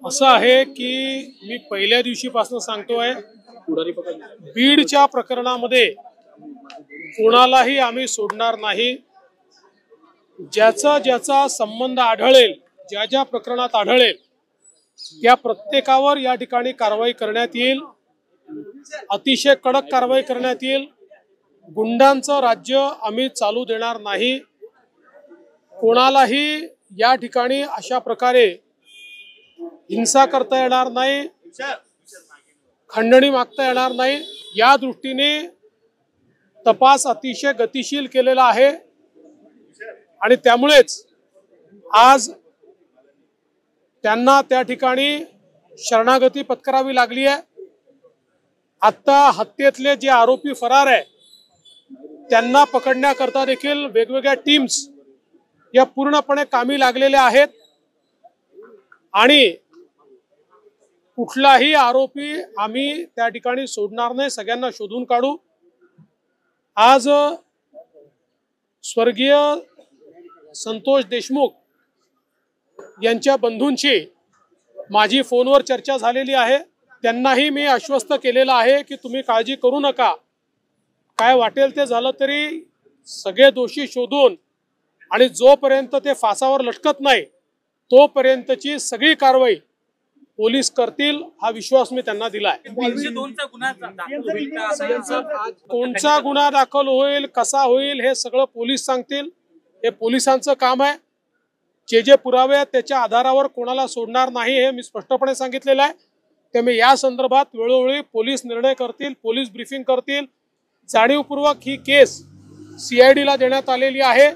असं आहे की मी पहिल्या दिवशीपासून सांगतोय, बीडच्या प्रकरणामध्ये कोणालाही आम्ही सोडणार नाही। ज्याचा ज्याचा संबंध आढळेल, ज्या ज्या प्रकरणात आढळेल त्या प्रत्येकावर या ठिकाणी कारवाई करण्यात येईल। अतिशय कडक कारवाई करण्यात येईल। गुंडांचं राज्य आम्ही चालू देणार नाही। कोणालाही या ठिकाणी अशा प्रकारे हिंसा करता येणार नाही, खंडणी मागता येणार नाही। या दृष्टीने तपास अतिशय गतिशील केलेला आहे आणि त्यामुळेच आज त्यांना त्या ठिकाणी शरणागती पत्करावी लागली आहे। आता हत्येतले जे आरोपी फरार आहे त्यांना पकडण्याकरता देखील वेगवेगळ्या टीम्स या पूर्णपणे कामी लागलेल्या आहेत आणि कुठलाही आरोपी आम्ही त्या ठिकाणी सोडणार नाही, सगळ्यांना शोधून काढू। आज स्वर्गीय संतोष देशमुख यांच्या बंधूंची माझी फोनवर चर्चा झालेली आहे। त्यांनाही मी आश्वस्त केलेलं आहे की तुम्ही काळजी करू नका, काय वाटेल ते झालं तरी सगळे दोषी शोधून आणि जोपर्यंत ते फासावर लटकत नाही तोपर्यंतची सगळी कारवाई पोलीस करतील, हा विश्वास मी त्यांना दिलाय। कोणचा गुन्हा दाखल होईल, कसा होईल हे सगळं पोलीस सांगतील। हे पोलिसांचं काम आहे। जे पुरावे आहेत त्याच्या आधारावर कोणाला सोडणार नाही हे मी स्पष्टपणे सांगितलेलं आहे। त्यामुळे या संदर्भात वेळोवेळी पोलीस निर्णय करतील, पोलीस ब्रीफिंग करतील। जाणीवपूर्वक ही केस CID ला देण्यात आलेली आहे,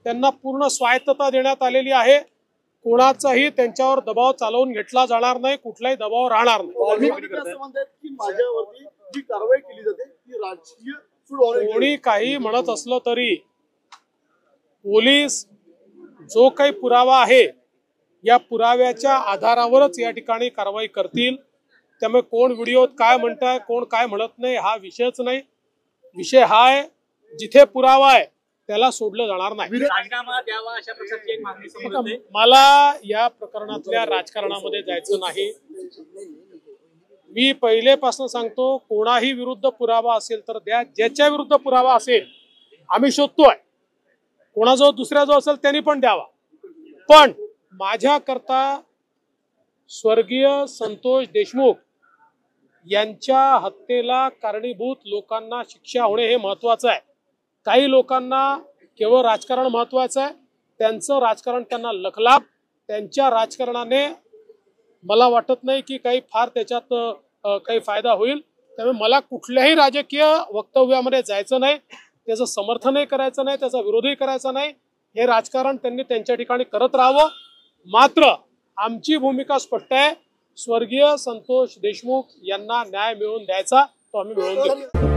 त्यांना पूर्ण स्वायत्तता देण्यात आलेली आहे। कोणाचाही त्यांच्यावर दबाव चालवून घेतला जाणार नाही, कुठलाही दबाव राहणार नाही। कोणी काही म्हणत असलं तरी पोलीस जो काही पुरावा आहे या पुराव्याच्या आधारावरच या ठिकाणी कारवाई करतील। त्यामुळे कोण व्हिडिओत काय म्हणताय, कोण काय म्हणत नाही हा विषयच नाही। विषय हा आहे जिथे पुरावा आहे त्याला सोडलं जाणार नाही। मला या प्रकरणातल्या राजकारणामध्ये जायचं नाही। मी पहिलेपासून सांगतो, कोणाही विरुद्ध पुरावा असेल तर द्या, ज्याच्या विरुद्ध पुरावा असेल आम्ही शोधतोय, कोणाजवळ दुसऱ्याजवळ असेल त्यांनी पण द्यावा। पण माझ्याकरता स्वर्गीय संतोष देशमुख यांच्या हत्येला कारणीभूत लोकांना शिक्षा होणे हे महत्त्वाचं आहे। काही लोकांना केवळ राजकारण महत्त्वाचं आहे, त्यांचं राजकारण त्यांना लखलाभ, त्यांच्या राजकारणाने मला वाटत नाही की काही फार त्याच्यात काही फायदा होईल। त्यामुळे मला कुठल्याही राजकीय वक्तव्यामध्ये जायचं नाही, त्याचं समर्थनही करायचं नाही, त्याचा विरोधही करायचा नाही। हे राजकारण त्यांनी त्यांच्या ठिकाणी करत राहावं। मात्र आमची भूमिका स्पष्ट आहे, स्वर्गीय संतोष देशमुख यांना न्याय मिळवून द्यायचा तो आम्ही मिळवून देऊ।